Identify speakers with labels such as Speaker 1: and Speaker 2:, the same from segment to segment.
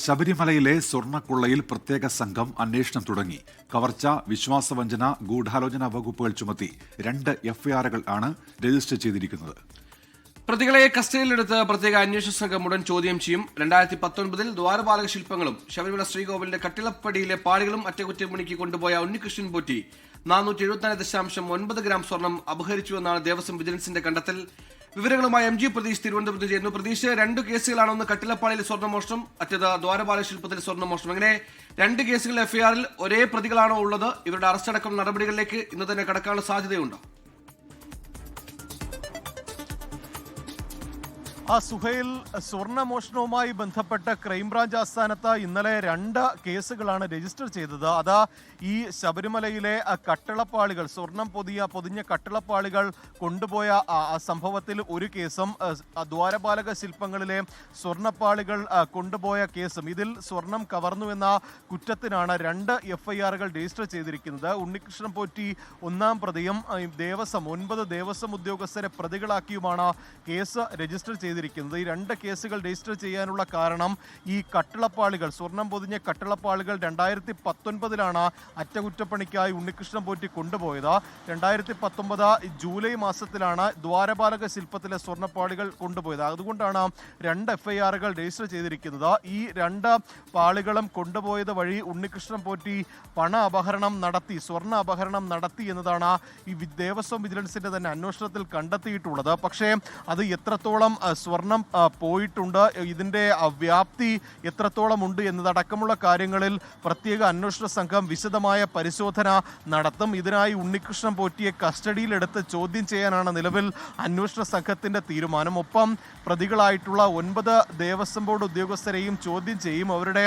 Speaker 1: ശബരിമലയിലെ സ്വർണ്ണക്കൊള്ളയിൽ പ്രത്യേക സംഘം അന്വേഷണം തുടങ്ങി. കവർച്ച, വിശ്വാസവഞ്ചന, ഗൂഢാലോചന വകുപ്പുകൾ ചുമത്തി 2 എഫ്ഐആറുകൾ ആണ് രജിസ്റ്റർ ചെയ്തിരിക്കുന്നത്.
Speaker 2: പ്രതികളെ കസ്റ്റഡിയിലെടുത്ത് പ്രത്യേക അന്വേഷണ സംഘം ഉടൻ ചോദ്യം ചെയ്യും. 2019 ദ്വാരപാലക ശില്പങ്ങളും ശബരിമല ശ്രീകോവിലിന്റെ കട്ടിളപ്പടിയിലെ പാളികളും അറ്റകുറ്റപ്പണിക്ക് കൊണ്ടുപോയ ഉണ്ണികൃഷ്ണൻ പോറ്റി 474.9 ഗ്രാം സ്വർണം അപഹരിച്ചുവെന്നാണ് ദേവസ്വം വിജിലൻസിന്റെ കണ്ടെത്തൽ. വിവരങ്ങളുമായി MG പ്രതീഷ് തിരുവനന്തപുരത്ത് ചേരുന്നു. പ്രതീഷ്, 2 കേസുകളാണ്. ഒന്ന് കട്ടിലപ്പാളിയിലെ സ്വർണ്ണമോഷണം, മറ്റേത് ദ്വാരപാലക ശില്പത്തിലെ സ്വർണ്ണമോഷണം. അങ്ങനെ 2 കേസുകളിലെ എഫ്ഐആറിൽ ഒരേ പ്രതികളാണോ ഉള്ളത്? ഇവരുടെ അറസ്റ്റ് അടക്കം നടപടികളിലേക്ക് ഇന്ന് തന്നെ കടക്കാനുള്ള സാധ്യതയുണ്ടോ?
Speaker 3: സുഹൈൽ, സ്വർണ്ണമോഷണവുമായി ബന്ധപ്പെട്ട് ക്രൈംബ്രാഞ്ച് ആസ്ഥാനത്ത് ഇന്നലെ 2 കേസുകളാണ് രജിസ്റ്റർ ചെയ്തത്. അത് ഈ ശബരിമലയിലെ കട്ടിളപ്പാളികൾ, സ്വർണം പൊതിഞ്ഞ കട്ടിളപ്പാളികൾ കൊണ്ടുപോയ സംഭവത്തിൽ ഒരു കേസും, ദ്വാരപാലക ശില്പങ്ങളിലെ സ്വർണ്ണപ്പാളികൾ കൊണ്ടുപോയ കേസും. ഇതിൽ സ്വർണം കവർന്നുവെന്ന കുറ്റത്തിനാണ് 2 എഫ്ഐആറുകൾ രജിസ്റ്റർ ചെയ്തിരിക്കുന്നത്. ഉണ്ണികൃഷ്ണൻ പോറ്റി 1-ാം പ്രതിയും 9 ദേവസ്വം ഉദ്യോഗസ്ഥരെ പ്രതികളാക്കിയുമാണ് കേസ് രജിസ്റ്റർ ചെയ്തിരിക്കുന്നത്. ഈ 2 കേസുകൾ രജിസ്റ്റർ ചെയ്യാനുള്ള കാരണം ഈ കട്ടിളപ്പാളികൾ, സ്വർണം പൊതിഞ്ഞ കട്ടിളപ്പാളികൾ 2019 അറ്റകുറ്റപ്പണിക്കായി ഉണ്ണികൃഷ്ണൻ പോറ്റി കൊണ്ടുപോയത്. 2019 ജൂലൈ മാസത്തിലാണ് ദ്വാരപാലക ശില്പത്തിലെ സ്വർണ്ണപ്പാളികൾ കൊണ്ടുപോയത്. അതുകൊണ്ടാണ് 2 എഫ്ഐആറുകൾ രജിസ്റ്റർ ചെയ്തിരിക്കുന്നത്. ഈ 2 പാളികളും കൊണ്ടുപോയത് വഴി ഉണ്ണികൃഷ്ണൻ പോറ്റി സ്വർണ്ണ അപഹരണം നടത്തി എന്നതാണ് ഈ ദേവസ്വം വിജിലൻസിന്റെ തന്നെ അന്വേഷണത്തിൽ കണ്ടെത്തിയിട്ടുള്ളത്. പക്ഷേ അത് എത്രത്തോളം സ്വർണം പോയിട്ടുണ്ട്, ഇതിന്റെ വ്യാപ്തി എത്രത്തോളം ഉണ്ട് എന്നതടക്കമുള്ള കാര്യങ്ങളിൽ പ്രത്യേക അന്വേഷണ സംഘം വിശദമായ പരിശോധന നടത്തും. ഇതിനായി ഉണ്ണികൃഷ്ണൻ പോറ്റിയെ കസ്റ്റഡിയിലെടുത്ത് ചോദ്യം ചെയ്യാനാണ് നിലവിൽ അന്വേഷണ സംഘത്തിന്റെ തീരുമാനം. ഒപ്പം പ്രതികളായിട്ടുള്ള 9 ദേവസ്വം ബോർഡ് ഉദ്യോഗസ്ഥരെയും ചോദ്യം ചെയ്യും. അവരുടെ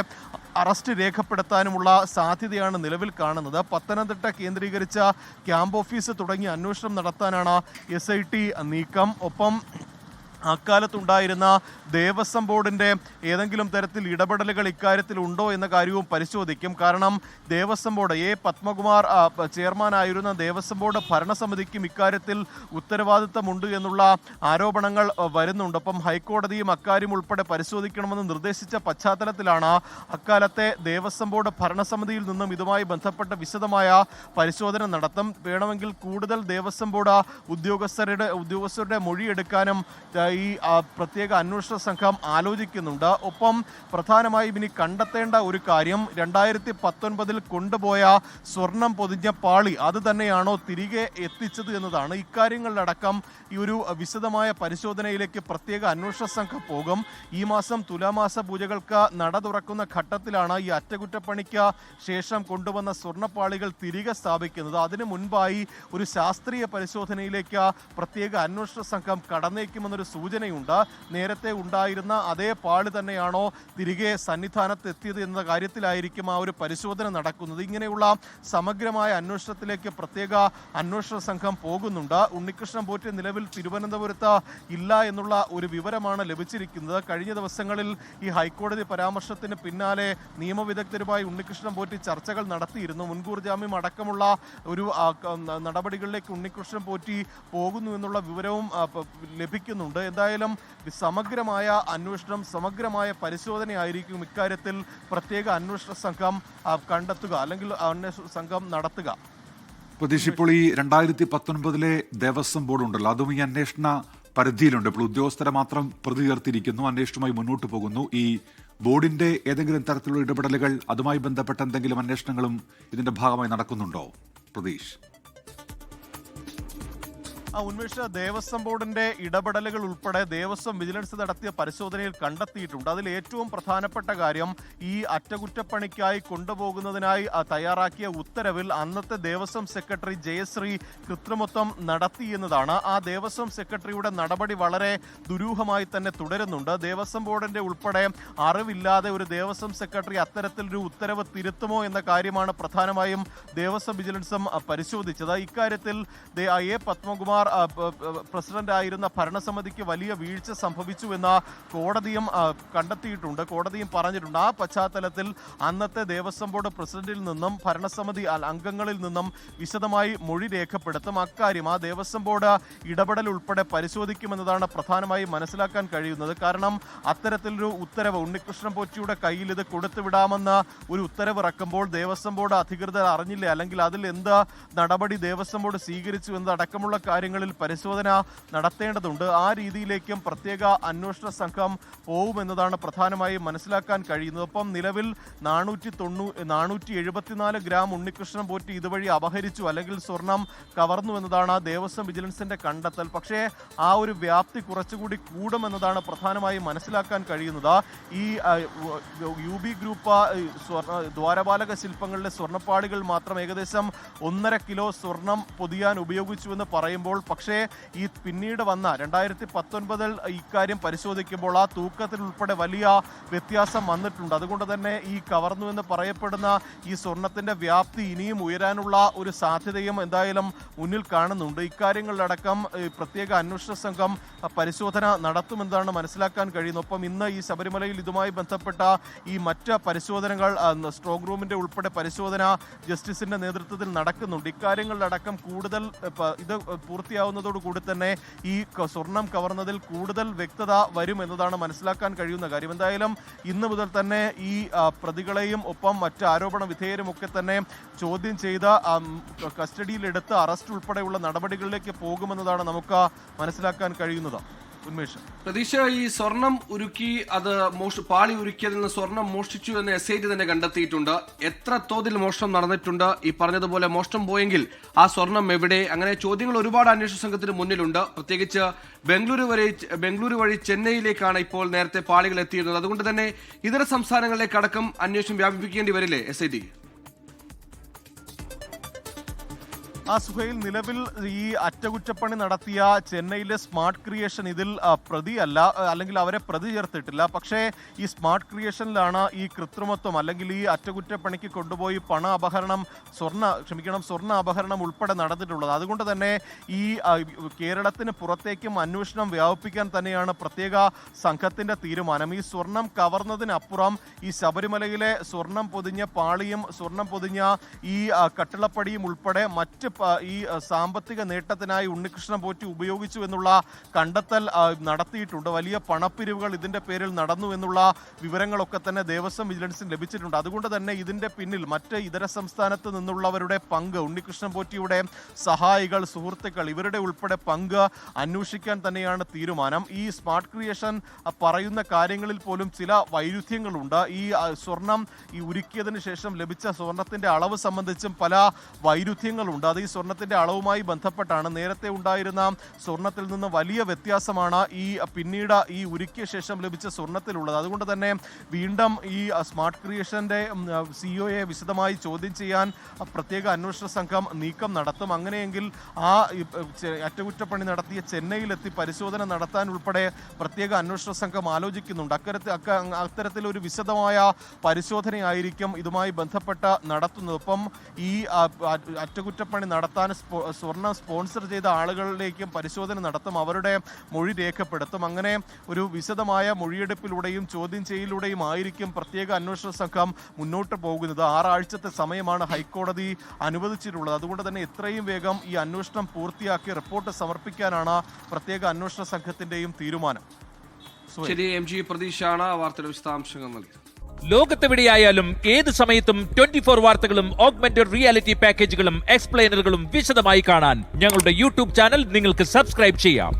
Speaker 3: അറസ്റ്റ് രേഖപ്പെടുത്താനുമുള്ള സാധ്യതയാണ് നിലവിൽ കാണുന്നത്. പത്തനംതിട്ട കേന്ദ്രീകരിച്ച ക്യാമ്പ് ഓഫീസ് തുടങ്ങി അന്വേഷണം നടത്താനാണ് SIT നീക്കം. ഒപ്പം അക്കാലത്തുണ്ടായിരുന്ന ദേവസ്വം ബോർഡിൻ്റെ ഏതെങ്കിലും തരത്തിൽ ഇടപെടലുകൾ ഇക്കാര്യത്തിൽ ഉണ്ടോ എന്ന കാര്യവും പരിശോധിക്കും. കാരണം ദേവസ്വം ബോർഡ് പത്മകുമാർ ചെയർമാനായിരുന്ന ദേവസ്വം ബോർഡ് ഭരണസമിതിക്കും ഇക്കാര്യത്തിൽ ഉത്തരവാദിത്തമുണ്ട് എന്നുള്ള ആരോപണങ്ങൾ വരുന്നുണ്ട്. അപ്പം ഹൈക്കോടതിയും അക്കാര്യം ഉൾപ്പെടെ പരിശോധിക്കണമെന്ന് നിർദ്ദേശിച്ച പശ്ചാത്തലത്തിലാണ് അക്കാലത്തെ ദേവസ്വം ബോർഡ് ഭരണസമിതിയിൽ നിന്നും ഇതുമായി ബന്ധപ്പെട്ട വിശദമായ പരിശോധന നടത്തും. വേണമെങ്കിൽ കൂടുതൽ ദേവസ്വം ബോർഡ് ഉദ്യോഗസ്ഥരുടെ മൊഴിയെടുക്കാനും ഈ പ്രത്യേക അന്വേഷണ സംഘം ആലോചിക്കുന്നുണ്ട്. ഒപ്പം പ്രധാനമായും ഇനി കണ്ടെത്തേണ്ട ഒരു കാര്യം, 2019 കൊണ്ടുപോയ സ്വർണം പൊതിഞ്ഞ പാളി അത് തന്നെയാണോ തിരികെ എത്തിച്ചത് എന്നതാണ്. ഇക്കാര്യങ്ങളിലടക്കം ഈ ഒരു വിശദമായ പരിശോധനയിലേക്ക് പ്രത്യേക അന്വേഷണ സംഘം പോകും. ഈ മാസം തുലാമാസ പൂജകൾക്ക് നട തുറക്കുന്ന ഘട്ടത്തിലാണ് ഈ അറ്റകുറ്റപ്പണിക്ക് ശേഷം കൊണ്ടുവന്ന സ്വർണ്ണപ്പാളികൾ തിരികെ സ്ഥാപിക്കുന്നത്. അതിനു മുൻപായി ഒരു ശാസ്ത്രീയ പരിശോധനയിലേക്ക് പ്രത്യേക അന്വേഷണ സംഘം കടന്നേക്കുമെന്നൊരു സൂചനയുണ്ട്. നേരത്തെ ഉണ്ടായിരുന്ന അതേ പാളി തന്നെയാണോ തിരികെ സന്നിധാനത്ത് എത്തിയത് എന്ന കാര്യത്തിലായിരിക്കും ആ ഒരു പരിശോധന നടക്കുന്നത്. ഇങ്ങനെയുള്ള സമഗ്രമായ അന്വേഷണത്തിലേക്ക് പ്രത്യേക അന്വേഷണ സംഘം പോകുന്നുണ്ട്. ഉണ്ണികൃഷ്ണൻ പോറ്റി നിലവിൽ തിരുവനന്തപുരത്ത് ഇല്ല എന്നുള്ള ഒരു വിവരമാണ് ലഭിച്ചിരിക്കുന്നത്. കഴിഞ്ഞ ദിവസങ്ങളിൽ ഈ ഹൈക്കോടതി പരാമർശത്തിന് പിന്നാലെ നിയമവിദഗ്ധരുമായി ഉണ്ണികൃഷ്ണൻ പോറ്റി ചർച്ചകൾ നടത്തിയിരുന്നു. മുൻകൂർ ജാമ്യം അടക്കമുള്ള ഒരു നടപടികളിലേക്ക് ഉണ്ണികൃഷ്ണൻ പോറ്റി പോകുന്നു എന്നുള്ള വിവരവും ലഭിക്കുന്നുണ്ട്. എന്തായാലും സമഗ്രമായ അന്വേഷണം, സമഗ്രമായ പരിശോധനയായിരിക്കും ഇക്കാര്യത്തിൽ പ്രത്യേക അന്വേഷണ സംഘം കണ്ടെത്തുക, അല്ലെങ്കിൽ അന്വേഷണ സംഘം നടത്തുക.
Speaker 1: പ്രതീക്ഷ, ഇപ്പോൾ ഈ 2019 ദേവസ്വം ബോർഡ് ഉണ്ടല്ലോ, അതും ഈ അന്വേഷണ പരിധിയിലുണ്ട്. ഇപ്പോൾ ഉദ്യോഗസ്ഥരെ മാത്രം പ്രതി ചേർത്തിരിക്കുന്നു, അന്വേഷണവുമായി മുന്നോട്ട് പോകുന്നു. ഈ ബോർഡിന്റെ ഏതെങ്കിലും തരത്തിലുള്ള ഇടപെടലുകൾ, അതുമായി ബന്ധപ്പെട്ട എന്തെങ്കിലും അന്വേഷണങ്ങളും ഇതിന്റെ ഭാഗമായി നടക്കുന്നുണ്ടോ പ്രതീഷ്?
Speaker 3: ഉന്മേഷ, ദേവസ്വം ബോർഡിന്റെ ഇടപെടലുകൾ ഉൾപ്പെടെ ദേവസ്വം വിജിലൻസ് നടത്തിയ പരിശോധനയിൽ കണ്ടെത്തിയിട്ടുണ്ട്. അതിൽ ഏറ്റവും പ്രധാനപ്പെട്ട കാര്യം, ഈ അറ്റകുറ്റപ്പണിക്കായി കൊണ്ടുപോകുന്നതിനായി തയ്യാറാക്കിയ ഉത്തരവിൽ അന്നത്തെ ദേവസ്വം സെക്രട്ടറി ജയശ്രീ കൃത്രിമത്വം നടത്തി എന്നതാണ്. ആ ദേവസ്വം സെക്രട്ടറിയുടെ നടപടി വളരെ ദുരൂഹമായി തന്നെ തുടരുന്നുണ്ട്. ദേവസ്വം ബോർഡിന്റെ ഉൾപ്പെടെ അറിവില്ലാതെ ഒരു ദേവസ്വം സെക്രട്ടറി അത്തരത്തിലൊരു ഉത്തരവ് തിരുത്തുമോ എന്ന കാര്യമാണ് പ്രധാനമായും ദേവസ്വം വിജിലൻസും പരിശോധിച്ചത്. ഇക്കാര്യത്തിൽ പത്മകുമാർ കുമാർ പ്രസിഡന്റ് ആയിരുന്ന ഭരണസമിതിക്ക് വലിയ വീഴ്ച സംഭവിച്ചുവെന്ന് കോടതിയും കണ്ടെത്തിയിട്ടുണ്ട്, കോടതിയും പറഞ്ഞിട്ടുണ്ട്. ആ പശ്ചാത്തലത്തിൽ അന്നത്തെ ദേവസ്വം ബോർഡ് പ്രസിഡന്റിൽ നിന്നും ഭരണസമിതി അംഗങ്ങളിൽ നിന്നും വിശദമായി മൊഴി രേഖപ്പെടുത്തും. അക്കാര്യം ആ ദേവസ്വം ബോർഡ് ഇടപെടൽ ഉൾപ്പെടെ പരിശോധിക്കുമെന്നതാണ് പ്രധാനമായി മനസ്സിലാക്കാൻ കഴിയുന്നത്. കാരണം അത്തരത്തിലൊരു ഉത്തരവ് ഉണ്ണികൃഷ്ണൻ പോറ്റിയുടെ കയ്യിൽ ഇത് കൊടുത്തുവിടാമെന്ന് ഒരു ഉത്തരവ് ഇറക്കുമ്പോൾ ദേവസ്വം ബോർഡ് അധികൃതർ അറിഞ്ഞില്ല, അല്ലെങ്കിൽ അതിൽ എന്ത് നടപടി ദേവസ്വം ബോർഡ് സ്വീകരിച്ചു എന്നതടക്കമുള്ള കാര്യങ്ങളിൽ പരിശോധന നടത്തേണ്ടതുണ്ട്. ആ രീതിയിലേക്കും പ്രത്യേക അന്വേഷണ സംഘം പോകുമെന്നതാണ് പ്രധാനമായും മനസ്സിലാക്കാൻ കഴിയുന്നത്. ഒപ്പം നിലവിൽ 474 ഗ്രാം ഉണ്ണികൃഷ്ണൻ പോറ്റി ഇതുവഴി അപഹരിച്ചു അല്ലെങ്കിൽ സ്വർണം കവർന്നു എന്നതാണ് ദേവസ്വം വിജിലൻസിന്റെ കണ്ടെത്തൽ. പക്ഷേ ആ ഒരു വ്യാപ്തി കുറച്ചുകൂടി കൂടുമെന്നതാണ് പ്രധാനമായും മനസ്സിലാക്കാൻ കഴിയുന്നത്. ഈ UB ഗ്രൂപ്പ് ദ്വാരപാലക ശില്പങ്ങളിലെ സ്വർണ്ണപ്പാളികൾ മാത്രം ഏകദേശം 1.5 കിലോ സ്വർണം പൊതിയാൻ ഉപയോഗിച്ചുവെന്ന് പറയുമ്പോൾ, പക്ഷേ ഈ പിന്നീട് വന്ന 2019 ഇക്കാര്യം പരിശോധിക്കുമ്പോൾ ആ തൂക്കത്തിൽ ഉൾപ്പെടെ വലിയ വ്യത്യാസം വന്നിട്ടുണ്ട്. അതുകൊണ്ട് തന്നെ ഈ കവർന്നു എന്ന് പറയപ്പെടുന്ന ഈ സ്വർണത്തിന്റെ വ്യാപ്തി ഇനിയും ഉയരാനുള്ള ഒരു സാധ്യതയും എന്തായാലും മുന്നിൽ കാണുന്നുണ്ട്. ഇക്കാര്യങ്ങളിലടക്കം പ്രത്യേക അന്വേഷണ സംഘം പരിശോധന നടത്തുമെന്നാണ് മനസ്സിലാക്കാൻ കഴിയുന്നത്. ഒപ്പം ഇന്ന് ഈ ശബരിമലയിൽ ഇതുമായി ബന്ധപ്പെട്ട ഈ മറ്റ് പരിശോധനകൾ സ്ട്രോങ് റൂമിന്റെ ഉൾപ്പെടെ പരിശോധന ജസ്റ്റിസിന്റെ നേതൃത്വത്തിൽ നടക്കുന്നുണ്ട്. ഇക്കാര്യങ്ങളിലടക്കം കൂടുതൽ ഇത് പൂർത്തിയാവുന്നതോടുകൂടി തന്നെ ഈ സ്വർണം കവർന്നതിൽ കൂടുതൽ വ്യക്തത വരും എന്നതാണ് മനസ്സിലാക്കാൻ കഴിയുന്ന കാര്യം. എന്തായാലും ഇന്ന് മുതൽ തന്നെ ഈ പ്രതികളെയും ഒപ്പം മറ്റ് ആരോപണ വിധേയരുമൊക്കെ തന്നെ ചോദ്യം ചെയ്ത് കസ്റ്റഡിയിലെടുത്ത് അറസ്റ്റ് ഉൾപ്പെടെയുള്ള നടപടികളിലേക്ക് പോകുമെന്നതാണ് നമുക്ക് മനസ്സിലാക്കാൻ കഴിയുന്നത്. ഉന്മേഷ്,
Speaker 2: പ്രതീക്ഷ, ഈ സ്വർണം ഉരുക്കി അത് പാളി ഉരുക്കിയതിൽ നിന്ന് സ്വർണം മോഷ്ടിച്ചു എന്ന് SIT തന്നെ കണ്ടെത്തിയിട്ടുണ്ട്. എത്ര തോതിൽ മോഷണം നടന്നിട്ടുണ്ട്? ഈ പറഞ്ഞതുപോലെ മോഷണം പോയെങ്കിൽ ആ സ്വർണം എവിടെ? അങ്ങനെ ചോദ്യങ്ങൾ ഒരുപാട് അന്വേഷണ സംഘത്തിന് മുന്നിലുണ്ട്. പ്രത്യേകിച്ച് ബംഗളൂരു വഴി ചെന്നൈയിലേക്കാണ് ഇപ്പോൾ നേരത്തെ പാളികൾ എത്തിയിരുന്നത്. അതുകൊണ്ട് തന്നെ ഇതര സംസ്ഥാനങ്ങളിലേക്ക് അടക്കം അന്വേഷണം വ്യാപിപ്പിക്കേണ്ടി വരില്ലേ SIT?
Speaker 3: സുഹൈൽ, നിലവിൽ ഈ അറ്റകുറ്റപ്പണി നടത്തിയ ചെന്നൈയിലെ സ്മാർട്ട് ക്രിയേഷൻ ഇതിൽ പ്രതിയല്ല, അല്ലെങ്കിൽ അവരെ പ്രതി ചേർത്തിട്ടില്ല. പക്ഷേ ഈ സ്മാർട്ട് ക്രിയേഷനിലാണ് ഈ കൃത്രിമത്വം അല്ലെങ്കിൽ ഈ അറ്റകുറ്റപ്പണിക്ക് കൊണ്ടുപോയി സ്വർണ്ണ അപഹരണം ഉൾപ്പെടെ നടന്നിട്ടുള്ളത്. അതുകൊണ്ട് തന്നെ ഈ കേരളത്തിന് പുറത്തേക്കും അന്വേഷണം വ്യാപിപ്പിക്കാൻ തന്നെയാണ് പ്രത്യേക സംഘത്തിന്റെ തീരുമാനം. ഈ സ്വർണം കവർന്നതിനപ്പുറം ഈ ശബരിമലയിലെ സ്വർണം പൊതിഞ്ഞ പാളിയും സ്വർണം പൊതിഞ്ഞ ഈ കട്ടിളപ്പടിയും ഉൾപ്പെടെ മറ്റ് ഈ സാമ്പത്തിക നേട്ടത്തിനായി ഉണ്ണികൃഷ്ണൻ പോറ്റി ഉപയോഗിച്ചു എന്നുള്ള കണ്ടെത്തൽ നടത്തിയിട്ടുണ്ട്. വലിയ പണപ്പിരിവുകൾ ഇതിന്റെ പേരിൽ നടന്നു എന്നുള്ള വിവരങ്ങളൊക്കെ തന്നെ ദേവസ്വം വിജിലൻസിന് ലഭിച്ചിട്ടുണ്ട്. അതുകൊണ്ട് തന്നെ ഇതിന്റെ പിന്നിൽ മറ്റ് ഇതര സംസ്ഥാനത്ത് നിന്നുള്ളവരുടെ പങ്ക്, ഉണ്ണികൃഷ്ണൻ പോറ്റിയുടെ സഹായികൾ, സുഹൃത്തുക്കൾ, ഇവരുടെ ഉൾപ്പെടെ പങ്ക് അന്വേഷിക്കാൻ തന്നെയാണ് തീരുമാനം. ഈ സ്മാർട്ട് ക്രിയേഷൻ പറയുന്ന കാര്യങ്ങളിൽ പോലും ചില വൈരുദ്ധ്യങ്ങളുണ്ട്. ഈ സ്വർണം ഈ ഉരുക്കിയതിന് ശേഷം ലഭിച്ച സ്വർണത്തിന്റെ അളവ് സംബന്ധിച്ചും പല വൈരുദ്ധ്യങ്ങളുണ്ട്. അത് ഈ സ്വർണത്തിന്റെ അളവുമായി ബന്ധപ്പെട്ടാണ്. നേരത്തെ ഉണ്ടായിരുന്ന സ്വർണത്തിൽ നിന്ന് വലിയ വ്യത്യാസമാണ് പിന്നീട് ഈ ഉരുക്കിയ ശേഷം ലഭിച്ച സ്വർണത്തിലുള്ളത്. അതുകൊണ്ട് തന്നെ വീണ്ടും ഈ സ്മാർട്ട് ക്രിയേഷന്റെ സിഇഒയെ വിശദമായി ചോദ്യം ചെയ്യാൻ പ്രത്യേക അന്വേഷണ സംഘം നീക്കം നടത്തും. അങ്ങനെയെങ്കിൽ ആ അറ്റകുറ്റപ്പണി നടത്തിയ ചെന്നൈയിലെത്തി പരിശോധന നടത്താൻ ഉൾപ്പെടെ പ്രത്യേക അന്വേഷണ സംഘം ആലോചിക്കുന്നുണ്ട്. അത്തരത്തിലൊരു വിശദമായ പരിശോധനയായിരിക്കും ഇതുമായി ബന്ധപ്പെട്ട് നടത്തുന്നത്. ഒപ്പം ഈ അറ്റകുറ്റപ്പണി നടത്താൻ സ്വർണം സ്പോൺസർ ചെയ്ത ആളുകളിലേക്കും പരിശോധന നടത്തും, അവരുടെ മൊഴി രേഖപ്പെടുത്തും. അങ്ങനെ ഒരു വിശദമായ മൊഴിയെടുപ്പിലൂടെയും ചോദ്യം ചെയ്യലിലൂടെയും ആയിരിക്കും പ്രത്യേക അന്വേഷണ സംഘം മുന്നോട്ട് പോകുന്നത്. 6 ആഴ്ചത്തെ സമയമാണ് ഹൈക്കോടതി അനുവദിച്ചിട്ടുള്ളത്. അതുകൊണ്ട് തന്നെ എത്രയും വേഗം ഈ അന്വേഷണം പൂർത്തിയാക്കി റിപ്പോർട്ട് സമർപ്പിക്കാനാണ് പ്രത്യേക അന്വേഷണ സംഘത്തിന്റെയും തീരുമാനം.
Speaker 2: ശരി, MG പ്രതീക്ഷയാണ് വാർത്തയുടെ വിശദാംശങ്ങൾ നൽകിയത്.
Speaker 4: ലോകത്തെവിടെയായാലും ഏത് സമയത്തും 24 വാർത്തകളും ഓഗ്മെന്റഡ് റിയാലിറ്റി പാക്കേജുകളും എക്സ്പ്ലെയിനറുകളും വിശദമായി കാണാൻ ഞങ്ങളുടെ YouTube ചാനൽ നിങ്ങൾക്ക് സബ്സ്ക്രൈബ് ചെയ്യാം.